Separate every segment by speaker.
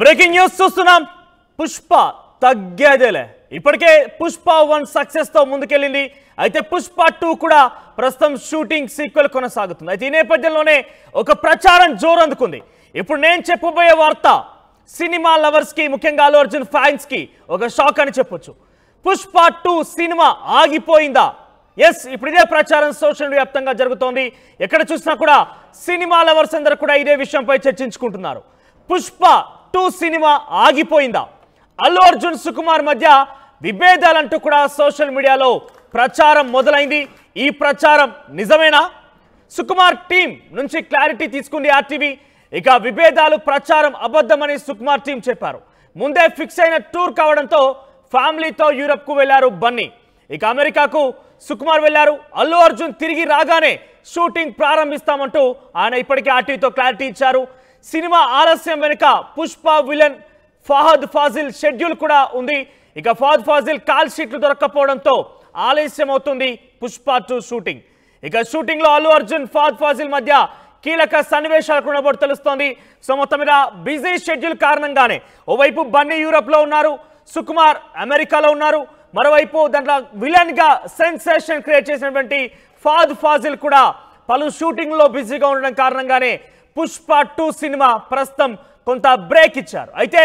Speaker 1: Breaking news చూస్తున్నాం. పుష్ప తగ్గేదేలే. ఇప్పటికే పుష్ప 1 సక్సెస్ తో ముందుకెళ్ళింది. అయితే పుష్ప 2 కూడా ప్రస్తుతం షూటింగ్ సీక్వెల్ కొనసాగుతుంది. అయితే ఈ నేపథ్యంలోనే ఒక ప్రచారం జోరందుకుంది. ఇప్పుడు నేను చెప్పబోయే వార్త సినిమా లవర్స్ కి, ముఖ్యంగా అల్లు అర్జున్ ఫ్యాన్స్ కి ఒక షాక్ అని చెప్పొచ్చు. పుష్ప 2 సినిమా ఆగిపోయిందా? ఎస్, ఇప్పుడు ఇదే ప్రచారం సోషల్ మీడియా వ్యాప్తంగా జరుగుతోంది. ఎక్కడ చూసినా కూడా సినిమా లవర్స్ అందరూ కూడా ఇదే విషయంపై చర్చించుకుంటున్నారు. పుష్ప 2 సినిమా ఆగిపోయిందా? అల్లు అర్జున్ సుకుమార్ మధ్య విభేదాలంటూ కూడా సోషల్ మీడియాలో ప్రచారం మొదలైంది. ఈ ప్రచారం నిజమేనా? సుకుమార్ టీం నుంచి క్లారిటీ తీసుకుంది ఆర్టీవీ. ఇక విభేదాలు ప్రచారం అబద్ధమని సుకుమార్ టీం చెప్పారు. ముందే ఫిక్స్ అయిన టూర్ కావడంతో ఫ్యామిలీతో యూరప్ కు వెళ్లారు బన్నీ. ఇక అమెరికాకు సుకుమార్ వెళ్లారు. అల్లు అర్జున్ తిరిగి రాగానే షూటింగ్ ప్రారంభిస్తామంటూ ఆయన ఇప్పటికే ఆర్టీవీతో క్లారిటీ ఇచ్చారు. సినిమా ఆలస్యం వెనుక పుష్ప విలన్ ఫహద్ ఫాజిల్ షెడ్యూల్ కూడా ఉంది. ఇక ఫహద్ ఫాజిల్ కాల్ షీట్లు దొరక్కపోవడంతో ఆలస్యం అవుతుంది పుష్ప 2 షూటింగ్. ఇక షూటింగ్ లో అల్లు అర్జున్ ఫహద్ ఫాజిల్ మధ్య కీలక సన్నివేశాలు కూడా తెలుస్తోంది. సో మొత్తం మీద బిజీ షెడ్యూల్ కారణంగానే ఓవైపు బన్నీ యూరప్ లో ఉన్నారు, సుకుమార్ అమెరికాలో ఉన్నారు. మరోవైపు దాంట్లో విలన్ గా సెన్సేషన్ క్రియేట్ చేసినటువంటి ఫహద్ ఫాజిల్ కూడా పలు షూటింగ్ లో బిజీగా ఉండడం కారణంగానే పుష్ప 2 సినిమా ప్రస్తుతం కొంత బ్రేక్ ఇచ్చారు. అయితే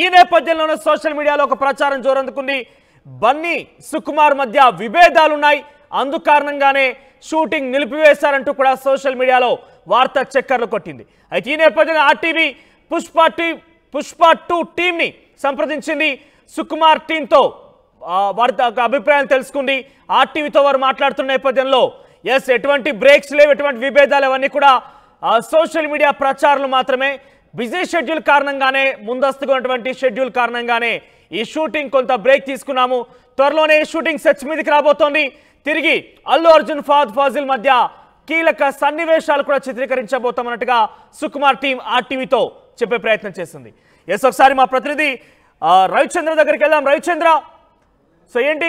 Speaker 1: ఈ నేపథ్యంలోనే సోషల్ మీడియాలో ఒక ప్రచారం జోరందుకుంది. బన్నీ సుకుమార్ మధ్య విభేదాలున్నాయి, అందు కారణంగానే షూటింగ్ నిలిపివేశారంటూ కూడా సోషల్ మీడియాలో వార్త చక్కర్లు కొట్టింది. అయితే ఈ నేపథ్యంలో ఆర్టీవీ పుష్ప 2 టీంని సంప్రదించింది. సుకుమార్ టీంతో వారి అభిప్రాయం తెలుసుకుంది. ఆర్టీవీతో వారు మాట్లాడుతున్న నేపథ్యంలో ఎస్, ఎటువంటి బ్రేక్స్ లేవు, ఎటువంటి విభేదాలు అవన్నీ కూడా సోషల్ మీడియా ప్రచారాలు మాత్రమే. బిజీ షెడ్యూల్ కారణంగానే, ముందస్తుగా ఉన్నటువంటి షెడ్యూల్ కారణంగానే ఈ షూటింగ్ కొంత బ్రేక్ తీసుకున్నాము. త్వరలోనే షూటింగ్ సెట్స్ మీదకి రాబోతోంది. తిరిగి అల్లు అర్జున్ ఫహద్ ఫాజిల్ మధ్య కీలక సన్నివేశాలు కూడా చిత్రీకరించబోతామన్నట్టుగా సుకుమార్ టీం ఆర్టీవీతో చెప్పే ప్రయత్నం చేసింది. ఎస్, ఒకసారి మా ప్రతినిధి రవిచంద్ర దగ్గరికి వెళ్దాం. రవిచంద్ర, సో ఏంటి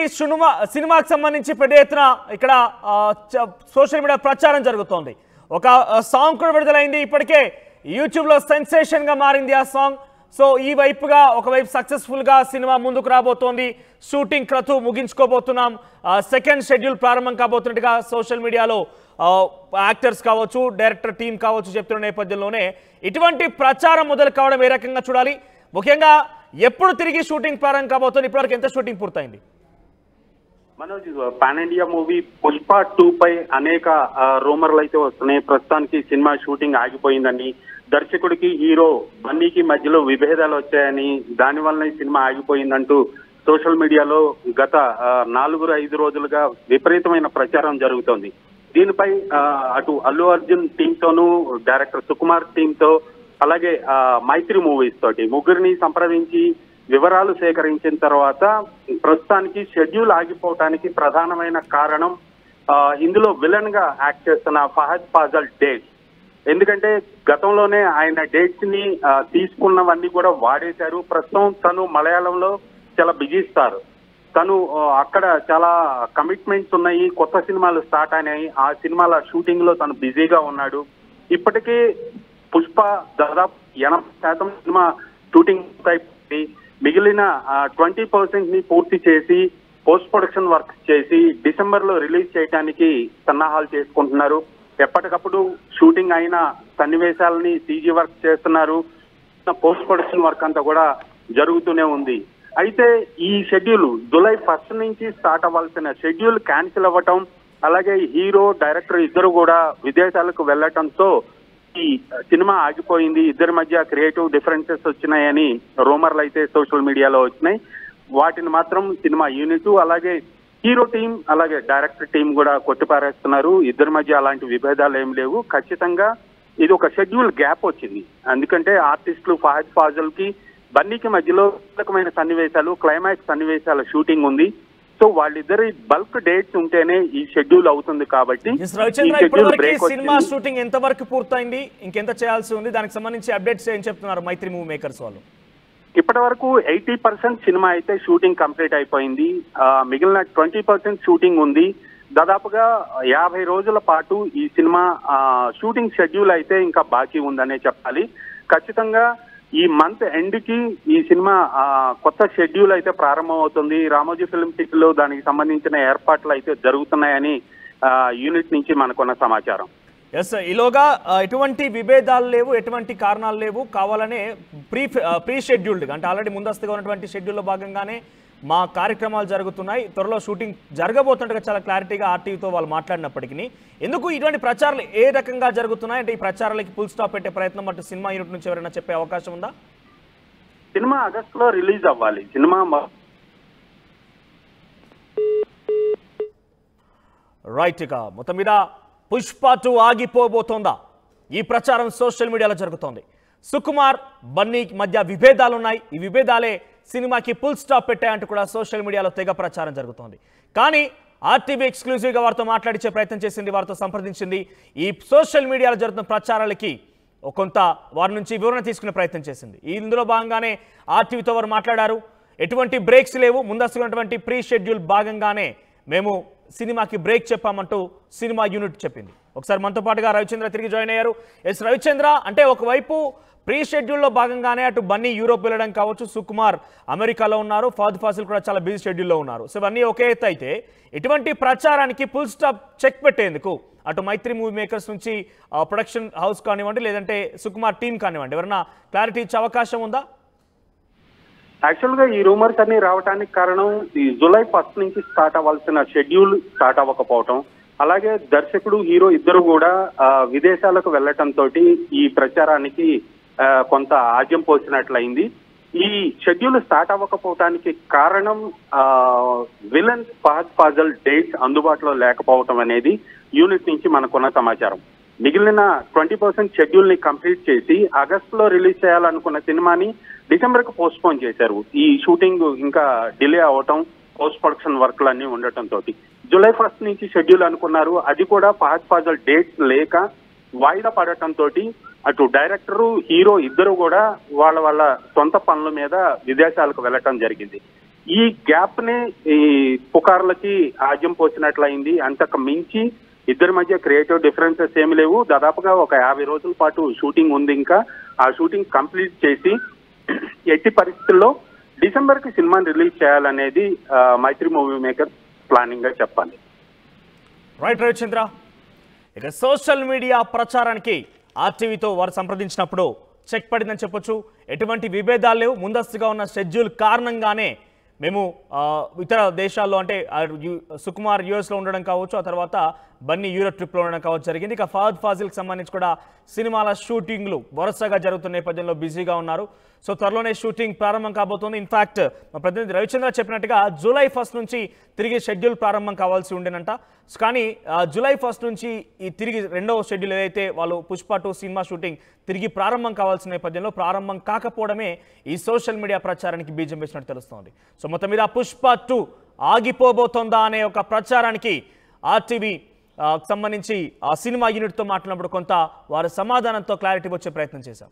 Speaker 1: సినిమాకి సంబంధించి పెద్ద ఎత్తున ఇక్కడ సోషల్ మీడియా ప్రచారం జరుగుతోంది. ఒక సాంగ్ కూడా విడుదలైంది. ఇప్పటికే యూట్యూబ్లో సెన్సేషన్గా మారింది ఆ సాంగ్. సో ఈ వైపుగా ఒకవైపు సక్సెస్ఫుల్గా సినిమా ముందుకు రాబోతోంది. షూటింగ్ క్రతు ముగించుకోబోతున్నాం, సెకండ్ షెడ్యూల్ ప్రారంభం కాబోతున్నట్టుగా సోషల్ మీడియాలో యాక్టర్స్ కావచ్చు, డైరెక్టర్ టీం కావచ్చు చెప్తున్న నేపథ్యంలోనే ఇటువంటి ప్రచారం మొదలు కావడం ఏ రకంగా చూడాలి? ముఖ్యంగా ఎప్పుడు తిరిగి షూటింగ్ ప్రారంభం కాబోతుంది? ఇప్పటివరకు ఎంత షూటింగ్ పూర్తయింది?
Speaker 2: Manoj, pan India movie Pushpa 2 పై అనేక రూమర్లు అయితే వస్తున్నాయి. ప్రస్తుతానికి సినిమా షూటింగ్ ఆగిపోయిందని, దర్శకుడికి హీరో బన్నీకి మధ్యలో విభేదాలు వచ్చాయని, దానివల్ల ఈ సినిమా ఆగిపోయిందంటూ సోషల్ మీడియాలో గత 4-5 రోజులుగా విపరీతమైన ప్రచారం జరుగుతోంది. దీనిపై అటు అల్లు అర్జున్ టీంతోనూ, డైరెక్టర్ సుకుమార్ టీంతో, అలాగే మైత్రి మూవీస్ తోటి ముగ్గురిని సంప్రదించి వివరాలు సేకరించిన తర్వాత ప్రస్తుతానికి షెడ్యూల్ ఆగిపోవటానికి ప్రధానమైన కారణం ఇందులో విలన్ గా యాక్ట్ చేస్తున్న ఫహద్ ఫాజిల్ డేట్స్. ఎందుకంటే గతంలోనే ఆయన డేట్స్ ని తీసుకున్నవన్నీ కూడా వాడేశారు. ప్రస్తుతం తను మలయాళంలో చాలా బిజీ స్టార్. తను అక్కడ చాలా కమిట్మెంట్స్ ఉన్నాయి, కొత్త సినిమాలు స్టార్ట్ అయినాయి. ఆ సినిమాల షూటింగ్ లో తను బిజీగా ఉన్నాడు. ఇప్పటికీ పుష్ప దాదాపు 80% సినిమా షూటింగ్ అయిపోయింది. మిగిలిన 20% ని పూర్తి చేసి పోస్ట్ ప్రొడక్షన్ వర్క్ చేసి డిసెంబర్ లో రిలీజ్ చేయడానికి సన్నాహాలు చేసుకుంటున్నారు. ఎప్పటికప్పుడు షూటింగ్ అయిన సన్నివేశాలని సీజీ వర్క్ చేస్తున్నారు. పోస్ట్ ప్రొడక్షన్ వర్క్ అంతా కూడా జరుగుతూనే ఉంది. అయితే ఈ షెడ్యూల్ జూలై 1 నుంచి స్టార్ట్ అవ్వాల్సిన షెడ్యూల్ క్యాన్సిల్ అవ్వటం, అలాగే హీరో డైరెక్టర్ ఇద్దరు కూడా విదేశాలకు వెళ్లటంతో ఈ సినిమా ఆగిపోయింది. ఇద్దరి మధ్య క్రియేటివ్ డిఫరెన్సెస్ వచ్చినాయని రూమర్లు అయితే సోషల్ మీడియాలో వచ్చినాయి. వాటిని మాత్రం సినిమా యూనిట్, అలాగే హీరో టీం, అలాగే డైరెక్టర్ టీం కూడా కొట్టిపారేస్తున్నారు. ఇద్దరి మధ్య అలాంటి విభేదాలు ఏం లేవు. ఖచ్చితంగా ఇది ఒక షెడ్యూల్ గ్యాప్ వచ్చింది. ఎందుకంటే ఆర్టిస్టులు ఫహద్ ఫాజిల్ కి బన్నీకి మధ్యలో కీలకమైన సన్నివేశాలు, క్లైమాక్స్ సన్నివేశాల షూటింగ్ ఉంది. సో వాళ్ళిద్దరి బల్క్ డేట్స్ ఉంటేనే ఈ షెడ్యూల్ అవుతుంది. కాబట్టి
Speaker 1: సినిమా షూటింగ్ ఎంత వరకు పూర్తయింది, ఇంకెంత చేయాల్సి ఉంది, దానికి సంబంధించి అప్డేట్స్ ఏం చెప్తున్నారు మైత్రి మూవీ మేకర్స్ వాళ్ళు?
Speaker 2: ఇప్పటి వరకు 80% సినిమా అయితే షూటింగ్ కంప్లీట్ అయిపోయింది. మిగిలిన 20% షూటింగ్ ఉంది. దాదాపుగా 50 రోజుల పాటు ఈ సినిమా షూటింగ్ షెడ్యూల్ అయితే ఇంకా బాకీ ఉందనే చెప్పాలి. ఖచ్చితంగా ఈ మంత్ ఎండ్ కి ఈ సినిమా కొత్త షెడ్యూల్ అయితే ప్రారంభం అవుతుంది. రామోజీ ఫిల్మ్ సిటీలో దానికి సంబంధించిన ఏర్పాట్లు అయితే జరుగుతున్నాయని యూనిట్ నుంచి మనకున్న సమాచారం.
Speaker 1: ఎస్, ఈలోగా ఎటువంటి విభేదాలు లేవు, ఎటువంటి కారణాలు లేవు, కావాలనే ప్రీ షెడ్యూల్డ్ అంటే ఆల్రెడీ ముందస్తుగా ఉన్నటువంటి షెడ్యూల్లో భాగంగానే మా కార్యక్రమాలు జరుగుతున్నాయి, త్వరలో షూటింగ్ జరగబోతుండగా చాలా క్లారిటీగా ఆర్టీవీతో వాళ్ళు మాట్లాడినప్పటికీ ఎందుకు ఇటువంటి ప్రచారాలు ఏ రకంగా జరుగుతున్నాయి అంటే ఈ ప్రచారాలకి ఫుల్ స్టాప్ పెట్టే ప్రయత్నం అంటే సినిమా యూనిట్ నుంచి ఎవరైనా చెప్పే అవకాశం ఉందా?
Speaker 2: సినిమా ఆగస్టులో రిలీజ్ అవ్వాలి. సినిమా
Speaker 1: రైట్, ఇక మొత్తం మీద పుష్ప 2 ఆగిపోబోతోందా? ఈ ప్రచారం సోషల్ మీడియాలో జరుగుతోంది. సుకుమార్ బన్నీ మధ్య విభేదాలు ఉన్నాయి, ఈ విభేదాలే సినిమాకి ఫుల్ స్టాప్ పెట్టాయంటూ కూడా సోషల్ మీడియాలో తెగ ప్రచారం జరుగుతోంది. కానీ ఆర్టీవీ ఎక్స్క్లూజివ్గా వారితో మాట్లాడించే ప్రయత్నం చేసింది, వారితో సంప్రదించింది. ఈ సోషల్ మీడియాలో జరుగుతున్న ప్రచారాలకి కొంత వారి నుంచి వివరణ తీసుకునే ప్రయత్నం చేసింది. ఇందులో భాగంగానే ఆర్టీవీతో వారు మాట్లాడారు. ఎటువంటి బ్రేక్స్ లేవు, ముందస్తున్నటువంటి ప్రీ షెడ్యూల్ భాగంగానే మేము సినిమాకి బ్రేక్ చెప్పామంటూ సినిమా యూనిట్ చెప్పింది. ఒకసారి మనతో పాటుగా రవిచంద్ర తిరిగి జాయిన్ అయ్యారు. ఎస్ రవిచంద్ర, అంటే ఒకవైపు ప్రీ షెడ్యూల్లో భాగంగానే అటు బన్నీ యూరోప్ వెళ్ళడం కావచ్చు, సుకుమార్ అమెరికాలో ఉన్నారు, ఫహద్ ఫాసిల్ కూడా చాలా బిజీ షెడ్యూల్లో ఉన్నారు. సో ఇవన్నీ ఒకే ఎత్తు అయితే ఇటువంటి ప్రచారానికి ఫుల్ స్టాప్ చెక్ పెట్టేందుకు అటు మైత్రి మూవీ మేకర్స్ నుంచి ప్రొడక్షన్ హౌస్ కానివ్వండి, లేదంటే సుకుమార్ టీం కానివ్వండి, ఎవరైనా క్లారిటీ ఇచ్చే అవకాశం ఉందా?
Speaker 2: యాక్చువల్ గా ఈ రూమర్స్ అన్ని రావడానికి కారణం ఈ జూలై 1 నుంచి స్టార్ట్ అవ్వాల్సిన షెడ్యూల్ స్టార్ట్ అవ్వకపోవటం, అలాగే దర్శకుడు హీరో ఇద్దరు కూడా విదేశాలకు వెళ్లటంతో ఈ ప్రచారానికి కొంత ఆజ్యం పోసినట్లయింది. ఈ షెడ్యూల్ స్టార్ట్ అవ్వకపోవటానికి కారణం విలన్ ఫహద్ ఫాజల్ డేట్స్ అందుబాటులో లేకపోవటం అనేది యూనిట్ నుంచి మనకున్న సమాచారం. మిగిలిన 20% షెడ్యూల్ ని కంప్లీట్ చేసి ఆగస్టులో రిలీజ్ చేయాలనుకున్న సినిమాని డిసెంబర్ కు పోస్ట్ పోన్ చేశారు. ఈ షూటింగ్ ఇంకా డిలే అవటం, పోస్ట్ ప్రొడక్షన్ వర్క్లు అన్ని ఉండటంతో జూలై 1 నుంచి షెడ్యూల్ అనుకున్నారు. అది కూడా ఫహద్ ఫాజల్ డేట్స్ లేక వాయిదా పడటంతో అటు డైరెక్టరు హీరో ఇద్దరు కూడా వాళ్ళ సొంత పనుల మీద విదేశాలకు వెళ్ళటం జరిగింది. ఈ గ్యాప్ ని ఈ పుకార్లకి ఆజ్యం పోసినట్లయింది. అంతకు మించి ఇద్దరి మధ్య క్రియేటివ్ డిఫరెన్సెస్ ఏమి లేవు. దాదాపుగా ఒక 50 రోజుల పాటు షూటింగ్ ఉంది. ఇంకా ఆ షూటింగ్ కంప్లీట్ చేసి ఎట్టి పరిస్థితుల్లో డిసెంబర్ కి సినిమాని రిలీజ్ చేయాలనేది మైత్రి మూవీ మేకర్ ప్లానింగ్ గా చెప్పాలి.
Speaker 1: రైట్ రవిచంద్ర, ఇక సోషల్ మీడియా ప్రచారానికి ఆర్టీవీతో వారు సంప్రదించినప్పుడు చెక్ పడిందని చెప్పొచ్చు. ఎటువంటి విభేదాలు లేవు, ముందస్తుగా ఉన్న షెడ్యూల్ కారణంగానే మేము ఇతర దేశాల్లో అంటే సుకుమార్ యూఎస్లో ఉండడం కావచ్చు, ఆ తర్వాత బన్నీ యూరోప్ ట్రిప్లో ఉండడం కావచ్చు జరిగింది. ఇక ఫహద్ ఫాజిల్కి సంబంధించి కూడా సినిమాల షూటింగ్లు వరుసగా జరుగుతున్న నేపథ్యంలో బిజీగా ఉన్నారు. సో త్వరలోనే షూటింగ్ ప్రారంభం కాబోతోంది. ఇన్ఫ్యాక్ట్ మా ప్రతినిధి రవిచంద్ర చెప్పినట్టుగా జూలై 1 నుంచి తిరిగి షెడ్యూల్ ప్రారంభం కావాల్సి ఉండేనంట. కానీ జూలై 1 నుంచి ఈ తిరిగి రెండవ షెడ్యూల్ ఏదైతే వాళ్ళు పుష్ప 2 సినిమా షూటింగ్ తిరిగి ప్రారంభం కావాల్సిన నేపథ్యంలో ప్రారంభం కాకపోవడమే ఈ సోషల్ మీడియా ప్రచారానికి బీజం వేసినట్టు తెలుస్తోంది. సో మొత్తం మీద పుష్ప 2 ఆగిపోబోతోందా అనే ఒక ప్రచారానికి ఆర్టీవీ సంబంధించి ఆ సినిమా యూనిట్తో మాట్లాడినప్పుడు కొంత వారి సమాధానంతో క్లారిటీ వచ్చే ప్రయత్నం చేశాం.